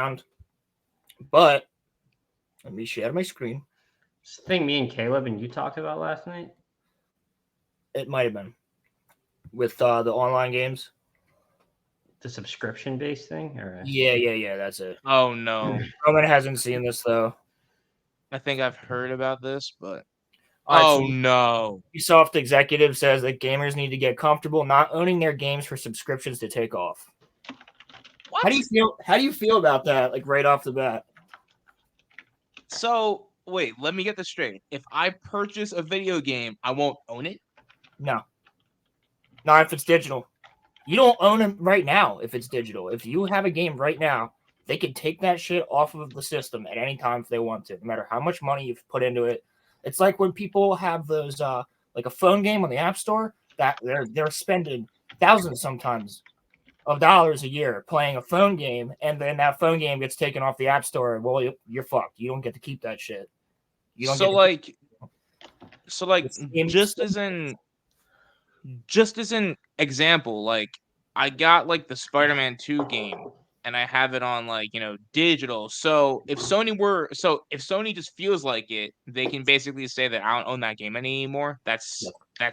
around. But let me share my screen. This thing me and Caleb and you talked about last night? It might have been with the online games. The subscription-based thing? Or... Yeah, that's it. Oh, no. Roman hasn't seen this, though. I think I've heard about this, but... Right, no. Ubisoft executive says that gamers need to get comfortable not owning their games for subscriptions to take off. What? How do you feel about that, like, right off the bat? So, wait, let me get this straight. If I purchase a video game, I won't own it? No. Not if it's digital. You don't own it right now if it's digital. If you have a game right now, they can take that shit off of the system at any time if they want to, no matter how much money you've put into it. It's like when people have those, like a phone game on the App Store, that they're spending thousands sometimes of dollars a year playing a phone game, and then that phone game gets taken off the App Store. Well, you're fucked. You don't get to keep that shit. You don't just as an example, like I got like the Spider-Man 2 game and I have it on like, digital. So if Sony just feels like it, they can basically say that I don't own that game anymore. That's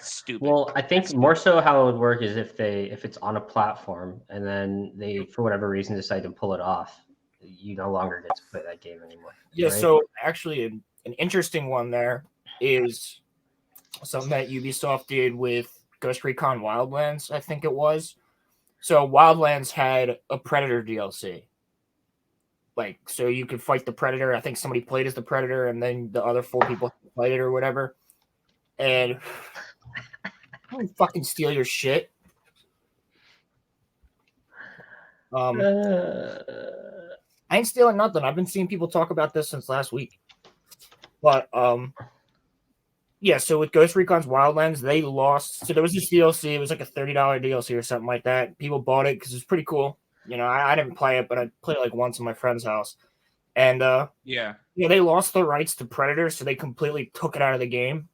stupid. Well, I think more so how it would work is if it's on a platform and then they, for whatever reason, decide to pull it off, you no longer get to play that game anymore. Yeah, right? So actually an interesting one there is something that Ubisoft did with Ghost Recon Wildlands, I think it was. So Wildlands had a Predator DLC. Like, so you could fight the Predator. I think somebody played as the Predator, and then the other 4 people played it or whatever. And I don't fucking steal your shit. I ain't stealing nothing. I've been seeing people talk about this since last week. But yeah, so with Ghost Recon's Wildlands, they lost. So there was this DLC. It was like a $30 DLC or something like that. People bought it because it was pretty cool. I didn't play it, but I played it like once in my friend's house. And they lost the rights to Predator, so they completely took it out of the game.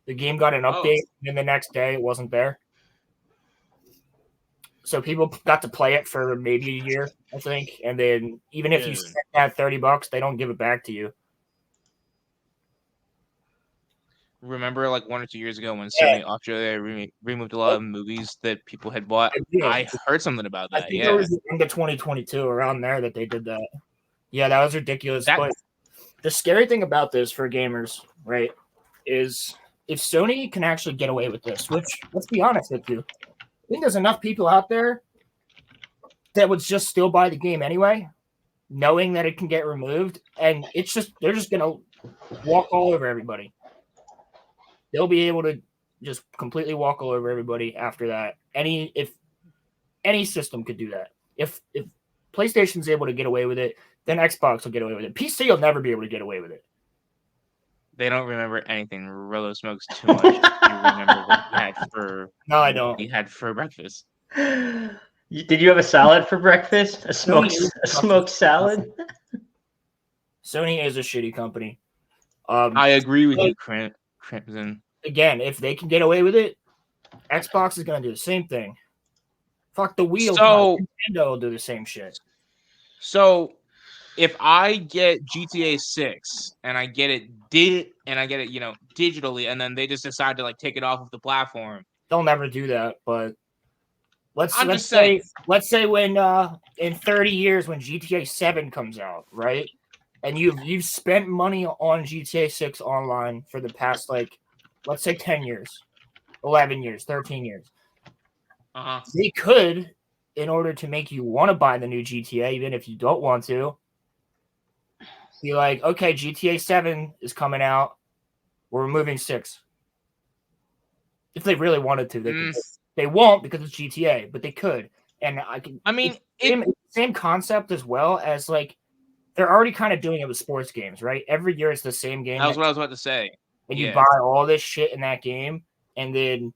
The game got an update, and then the next day it wasn't there. So people got to play it for maybe a year, I think. And then even if you spent that $30, they don't give it back to you. Remember, like 1 or 2 years ago, when Sony Australia removed a lot of movies that people had bought? I heard something about that. I think it was the end of 2022, around there, that they did that. Yeah, that was ridiculous. But the scary thing about this for gamers, right, is if Sony can actually get away with this, which, let's be honest with you, I think there's enough people out there that would just still buy the game anyway, knowing that it can get removed, and they're just gonna walk all over everybody. They'll be able to just completely walk all over everybody after that. If any system could do that. If PlayStation's able to get away with it, then Xbox will get away with it. PC will never be able to get away with it. They don't remember anything. Rolo smokes too much. You remember what he had for? No, I don't. He had for breakfast. Did you have a salad for breakfast? A smoked salad? Sony is a shitty company. I agree with you, Crimson. Again, if they can get away with it, Xbox is going to do the same thing. Fuck the Wii. Nintendo will do the same shit. So, if I get GTA 6 and I get it digitally, and then they just decide to like take it off of the platform, they'll never do that. But let's say when in 30 years when GTA 7 comes out, right? And you've spent money on GTA 6 online for the past, like, let's say 10 years, 11 years, 13 years. They could, in order to make you want to buy the new GTA, even if you don't want to, be like, okay, GTA 7 is coming out. We're removing 6. If they really wanted to, they could. They won't because it's GTA, but they could. And same concept as well as, like, they're already kind of doing it with sports games, right? Every year it's the same game. That was what I was about to say. And you buy all this shit in that game, and then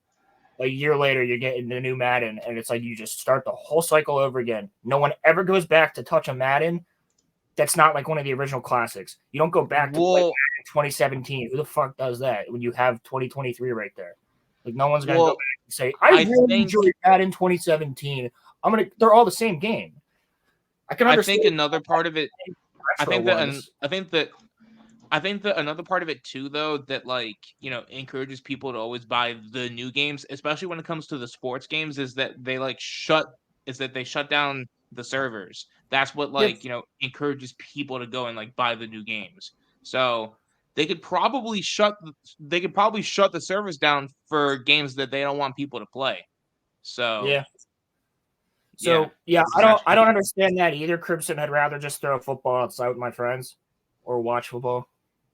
a year later you're getting the new Madden, and it's like you just start the whole cycle over again. No one ever goes back to touch a Madden that's not like one of the original classics. You don't go back to play Madden 2017. Who the fuck does that when you have 2023 right there? Like, no one's going to go back and say, I really enjoyed Madden 2017. They're all the same game. I can understand. I think another part of it. I think that another part of it too, though, that like encourages people to always buy the new games, especially when it comes to the sports games, is that they shut down the servers. That's what encourages people to go and like buy the new games. So they could probably shut the servers down for games that they don't want people to play. So yeah. So I don't understand that either, Crimson. I'd rather just throw a football outside with my friends or watch football.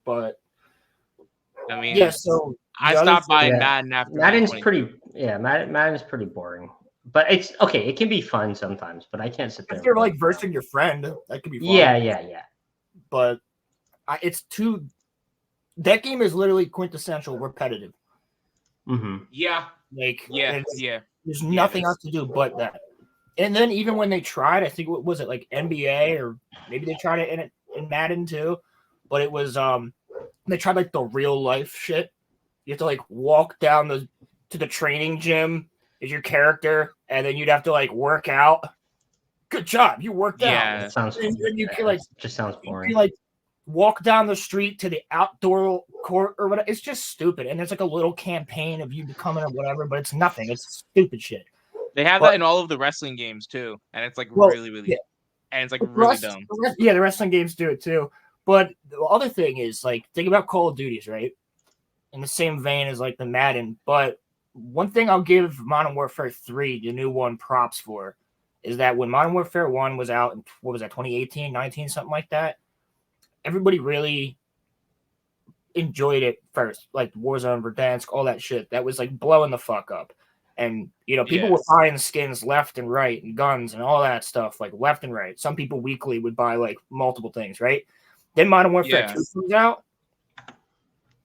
But I mean, yeah. So I stopped buying Madden after Madden's Madden's pretty boring. But it's okay. It can be fun sometimes, but I can't sit there. If you're like versing your friend, that could be fun. Yeah. But it's too. That game is literally quintessential repetitive. Mm-hmm. Yeah. There's nothing else to do but that. And then even when they tried, I think what was it like NBA or maybe they tried it in Madden too, but it was they tried like the real life shit. You have to like walk down to the training gym as your character, and then you'd have to like work out. Good job, you worked out. Yeah, sounds. And you can like just sounds boring. You can, like walk down the street to the outdoor court or whatever. It's just stupid, and there's like a little campaign of you becoming or whatever, but it's nothing. It's stupid shit. They have that in all of the wrestling games too, and it's like really, and it's like really dumb. The wrestling games do it too. But the other thing is like think about Call of Duties, right? In the same vein as like the Madden. But one thing I'll give Modern Warfare 3, the new one, props for, is that when Modern Warfare 1 was out in 2018, 19, something like that, everybody really enjoyed it first, like Warzone, Verdansk, all that shit. That was like blowing the fuck up. And, people were buying skins left and right and guns and all that stuff, like left and right. Some people weekly would buy like multiple things, right? Then Modern Warfare 2 comes out,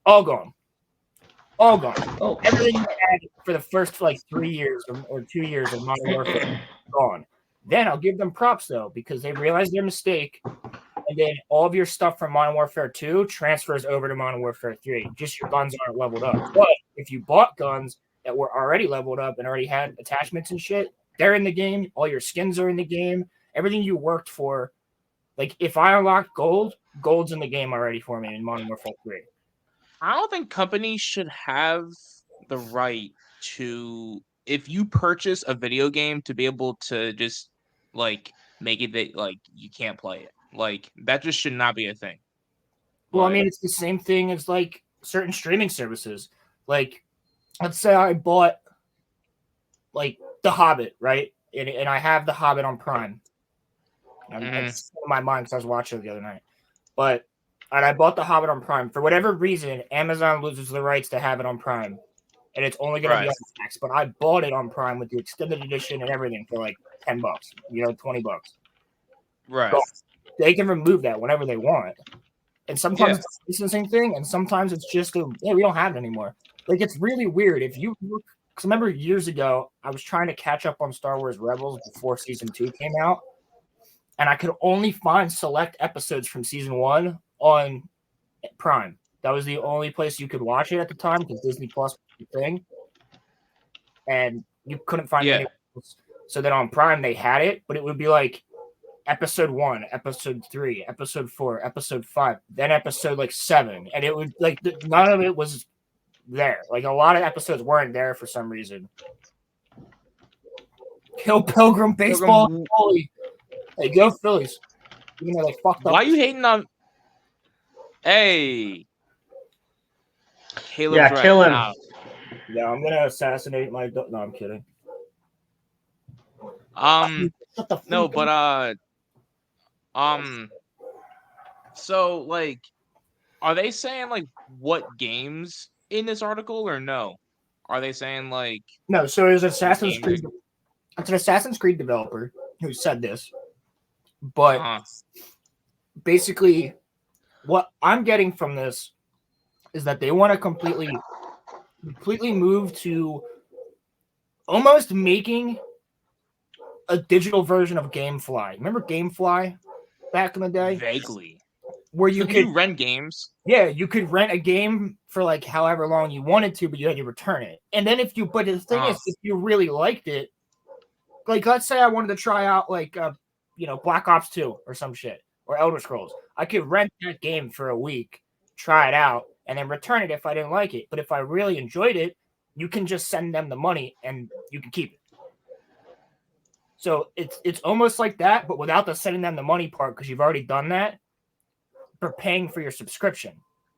all gone. All gone. Oh, everything you had for the first like 3 years or 2 years of Modern Warfare, gone. Then I'll give them props, though, because they realized their mistake. And then all of your stuff from Modern Warfare 2 transfers over to Modern Warfare 3. Just your guns aren't leveled up. But if you bought guns that were already leveled up and already had attachments and shit, they're in the game. All your skins are in the game. Everything you worked for. Like, if I unlock gold's in the game already for me in Modern Warfare 3. I don't think companies should have the right to, if you purchase a video game, to be able to just, like, make it that, like, you can't play it. Like, that just should not be a thing. Well, I mean, it's the same thing as, like, certain streaming services. Like, let's say I bought, like, The Hobbit, right? And I have The Hobbit on Prime. It's in my mind because I was watching it the other night. And I bought The Hobbit on Prime. For whatever reason, Amazon loses the rights to have it on Prime. And it's only going to be on Max. But I bought it on Prime with the extended edition and everything for like $10, $20. Right. So they can remove that whenever they want. And sometimes it's a licensing thing, and sometimes it's just we don't have it anymore. Like, it's really weird. If you look, because remember years ago, I was trying to catch up on Star Wars Rebels before Season 2 came out. And I could only find select episodes from Season 1 on Prime. That was the only place you could watch it at the time because Disney Plus was the thing. And you couldn't find it anywhere else. So then on Prime, they had it, but it would be like Episode 1, Episode 3, Episode 4, Episode 5, then Episode like 7. And it would like none of it was there. Like a lot of episodes weren't there for some reason. Kill Pilgrim Baseball. Holy. Hey, go Phillies. Even though they fucked up. Why are you hating on? Hey. Kill him. Yeah, I'm gonna assassinate my. No, I'm kidding. No, but so like, are they saying like what games in this article or no? Are they saying like no? So there's Assassin's Creed. It's an Assassin's Creed developer who said this. But basically, what I'm getting from this is that they want to completely move to almost making a digital version of GameFly. Remember GameFly back in the day? Vaguely. Where you could rent games. Yeah, you could rent a game for like however long you wanted to, but you had to return it. And then but the thing is, if you really liked it, like let's say I wanted to try out like Black Ops 2 or some shit, or Elder Scrolls. I could rent that game for a week, try it out, and then return it if I didn't like it. But if I really enjoyed it, you can just send them the money and you can keep it. So it's almost like that, but without the sending them the money part, because you've already done that. For paying for your subscription.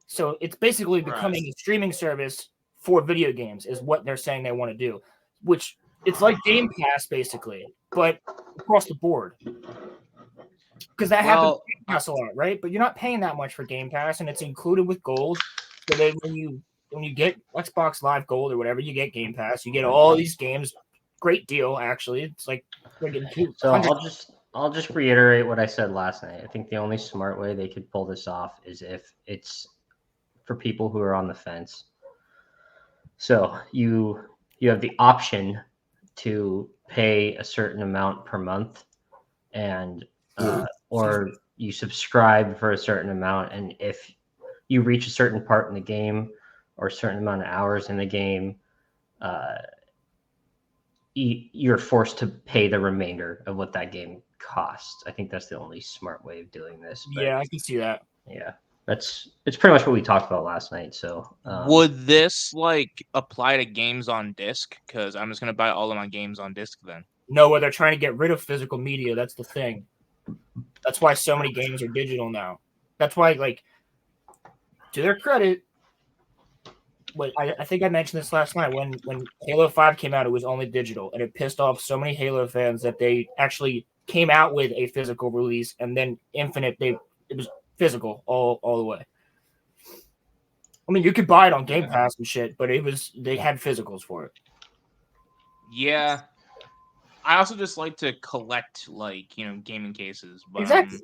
So it's basically becoming a streaming service for video games is what they're saying they want to do, which it's like Game Pass basically, but across the board. Because that happens with Game Pass a lot, right? But you're not paying that much for Game Pass, and it's included with Gold. So then when you get Xbox Live Gold or whatever, you get Game Pass. You get all these games. Great deal, actually. It's like so I'll just reiterate what I said last night. I think the only smart way they could pull this off is if it's for people who are on the fence. So you have the option to pay a certain amount per month, and or you subscribe for a certain amount, and if you reach a certain part in the game or a certain amount of hours in the game, you're forced to pay the remainder of what that game costs. I think that's the only smart way of doing this. But, yeah, I can see that. Yeah, it's pretty much what we talked about last night. So would this apply to games on disc? Because I'm just gonna buy all of my games on disc then. No, they're trying to get rid of physical media. That's the thing. That's why so many games are digital now. That's why, to their credit, but I think I mentioned this last night when Halo 5 came out, it was only digital, and it pissed off so many Halo fans that they actually came out with a physical release, and then Infinite, it was physical all the way. I mean, you could buy it on Game Pass and shit, but they had physicals for it. Yeah. I also just like to collect gaming cases. But, exactly.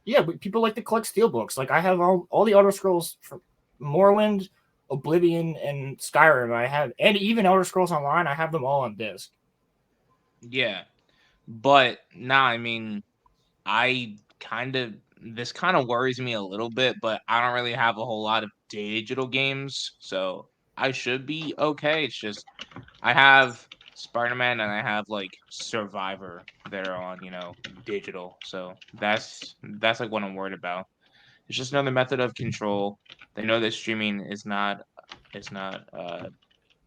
Yeah, but people like to collect steelbooks. Like I have all the Elder Scrolls from Morrowind, Oblivion, and Skyrim. I have, and even Elder Scrolls Online. I have them all on disc. Yeah, but I mean, this kind of worries me a little bit, but I don't really have a whole lot of digital games, so I should be okay. It's just I have Spider-Man and I have Survivor that are on digital, so that's what I'm worried about. It's just another method of control. They know that streaming is not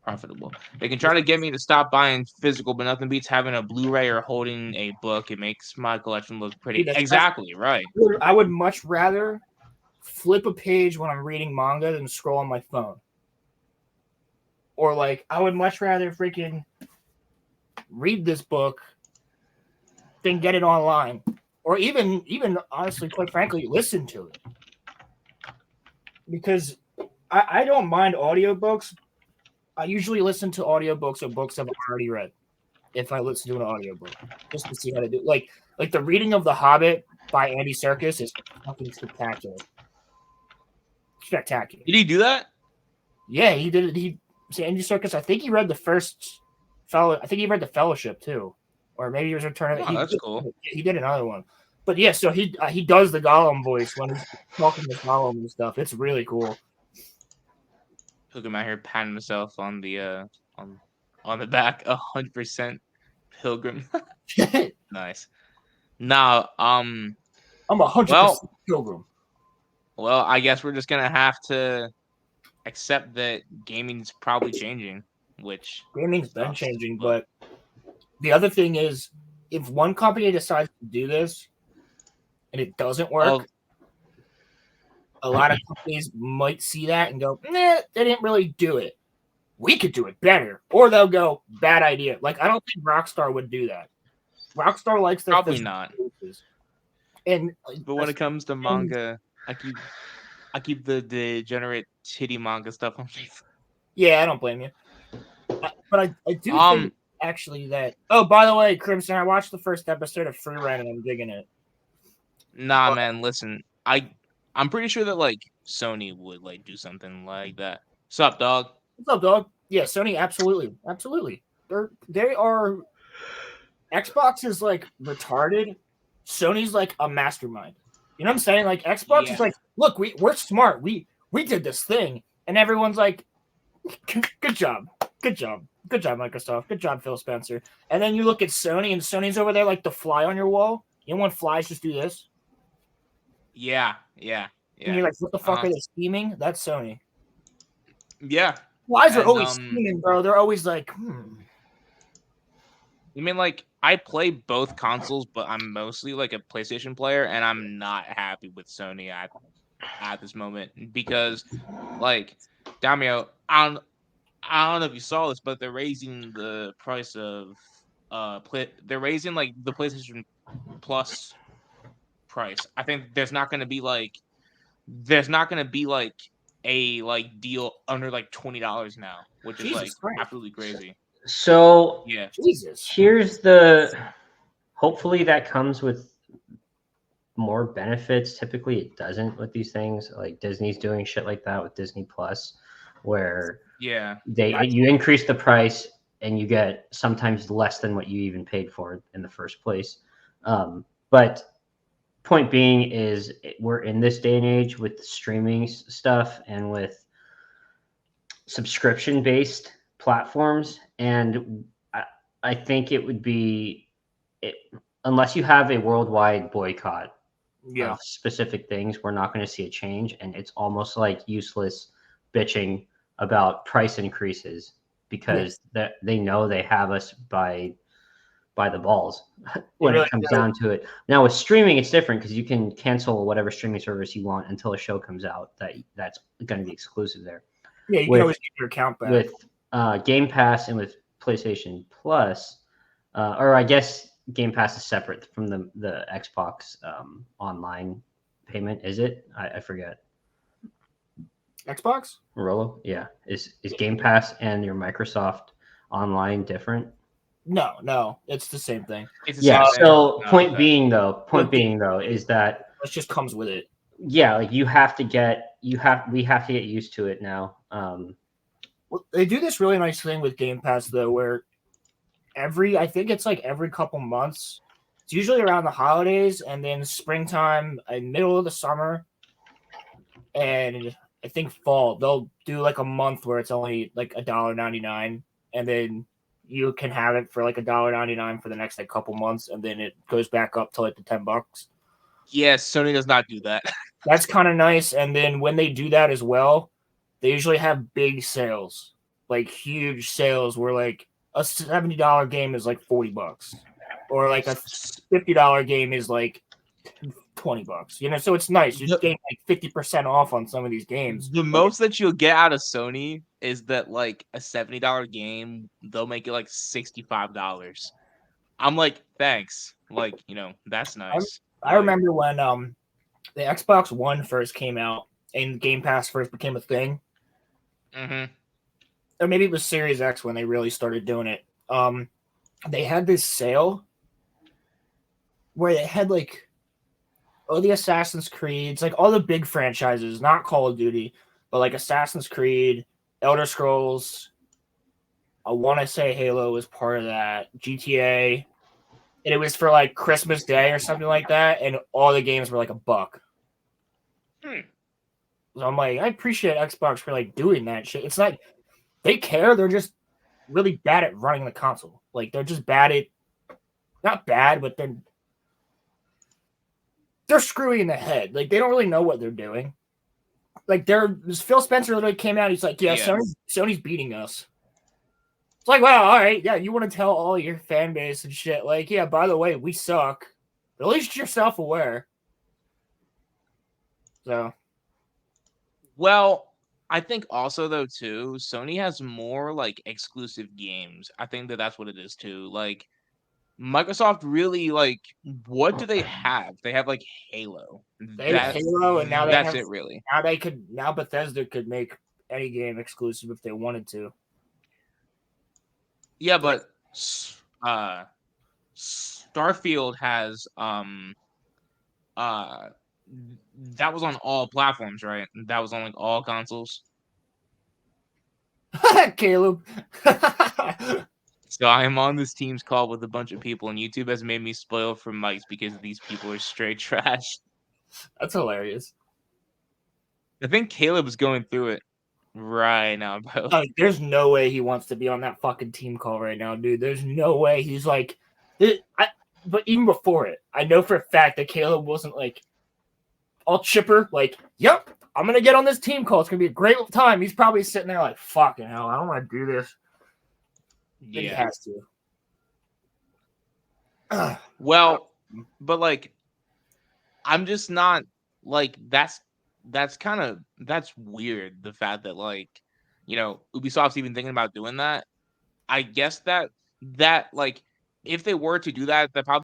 profitable. They can try to get me to stop buying physical, but nothing beats having a Blu-ray or holding a book. It makes my collection look pretty. Exactly, right. I would much rather flip a page when I'm reading manga than scroll on my phone. Or I would much rather freaking read this book than get it online. Or even honestly, quite frankly, listen to it. Because I don't mind audiobooks. I usually listen to audiobooks or books I've already read if I listen to an audiobook, just to see how to do. Like the reading of The Hobbit by Andy Serkis is fucking spectacular. Spectacular. Did he do that? Yeah, he did it. Andy Serkis, I think he read the first I think he read The Fellowship too. Or maybe he was Return. That's cool. He did another one. But yeah, so he does the Gollum voice when he's talking to Gollum and stuff. It's really cool. Look at him out here patting himself on the on the back. 100% Pilgrim. Nice. Now, I'm 100% Pilgrim. Well, I guess we're just gonna have to accept that gaming's probably changing. Which gaming's been changing, but the other thing is, if one company decides to do this and it doesn't work, a lot of companies might see that and go, "Nah, they didn't really do it. We could do it better." Or they'll go, "Bad idea." I don't think Rockstar would do that. Rockstar likes their probably not. But when it comes to manga, I keep the degenerate titty manga stuff on Facebook. Yeah, I don't blame you. But I do think actually that. Oh, by the way, Crimson, I watched the first episode of Free Run and I'm digging it. Nah, man, listen, I'm pretty sure that Sony would do something like that. What's up, dog? What's up, dog? Yeah, Sony, absolutely. They are. Xbox is retarded. Sony's a mastermind. You know what I'm saying? Xbox is look, we're smart. We did this thing, and everyone's good job. Good job, Microsoft. Good job, Phil Spencer. And then you look at Sony, and Sony's over there the fly on your wall, You know when flies just do this? Yeah. And you're like, what the fuck are they scheming? That's Sony. Yeah. Flies are always scheming, bro. They're always like, You mean like I play both consoles, but I'm mostly like a PlayStation player, and I'm not happy with Sony at this moment because, like, Damio, I don't know if you saw this, but they're raising the price of they're raising like the PlayStation Plus price. I think there's not going to be like a like deal under like $20 now, which is like absolutely crazy. So yeah, here's hopefully that comes with more benefits. Typically it doesn't with these things. Like Disney's doing shit like that with Disney Plus, where you increase the price and you get sometimes less than what you even paid for in the first place. But point being is we're in this day and age with streaming stuff and with subscription based platforms, and I think it would be unless you have a worldwide boycott of specific things, we're not going to see a change, and it's almost like useless bitching about price increases because they know they have us by the balls when it comes down to it. Now with streaming, it's different because you can cancel whatever streaming service you want until a show comes out that's going to be exclusive there. Yeah, you can always get your account back. With Game Pass and with PlayStation Plus, or I guess Game Pass is separate from the Xbox online payment. Is it? I forget. Xbox? Rolo? Yeah. Is Game Pass and your Microsoft online different? No, it's the same thing. So point being though is that it just comes with it. Yeah, like we have to get used to it now. Well, they do this really nice thing with Game Pass though, where I think it's like every couple months. It's usually around the holidays and then springtime, middle of the summer, and I think fall. They'll do like a month where it's only like $1.99, and then you can have it for like $1.99 for the next like couple months, and then it goes back up to like the $10. Yes, Sony does not do that. That's kind of nice. And then when they do that as well, they usually have big sales, like huge sales, where like a $70 game is like $40, or like a $50 game is like $20. You know, so it's nice. You're getting like 50% off on some of these games. The most that you'll get out of Sony is that like a $70 game, they'll make it like $65. I'm like, thanks. Like, you know, that's nice. I remember when the Xbox One first came out and Game Pass first became a thing. Mm-hmm. Or maybe it was Series X when they really started doing it. They had this sale where they had like all the Assassin's Creeds, like all the big franchises, not Call of Duty, but like Assassin's Creed, Elder Scrolls. I want to say Halo was part of that. GTA. And it was for like Christmas Day or something like that, and all the games were like $1. So I'm like, I appreciate Xbox for like doing that shit. It's like they care, they're just really bad at running the console. Like they're just bad at, not bad, but they're screwy in the head. Like they don't really know what they're doing. Like Phil Spencer literally came out. He's like, yeah. Sony's beating us. It's like, wow, all right, yeah, you want to tell all your fan base and shit, like, yeah, by the way, we suck, but at least you're self-aware. So, well, I think also though too, Sony has more like exclusive games. I think that's what it is too. Like Microsoft really, like, what do they have? They have like Halo. They have Halo, and now that's it really. Now Bethesda could make any game exclusive if they wanted to. Yeah, but Starfield has that was on all platforms, right? That was on like all consoles. Caleb. So I am on this Teams call with a bunch of people, and YouTube has made me spoil for mics because these people are straight trash. That's hilarious. I think Caleb's going through it right now, bro. There's no way he wants to be on that fucking team call right now, dude. There's no way. He's like, but even before it, I know for a fact that Caleb wasn't like all chipper, like, yep, I'm gonna get on this team call. It's gonna be a great time. He's probably sitting there like, fucking hell, I don't want to do this. Yeah. But he has to. Well, but like, I'm just not like that's weird. The fact that like, Ubisoft's even thinking about doing that. I guess that like if they were to do that, that probably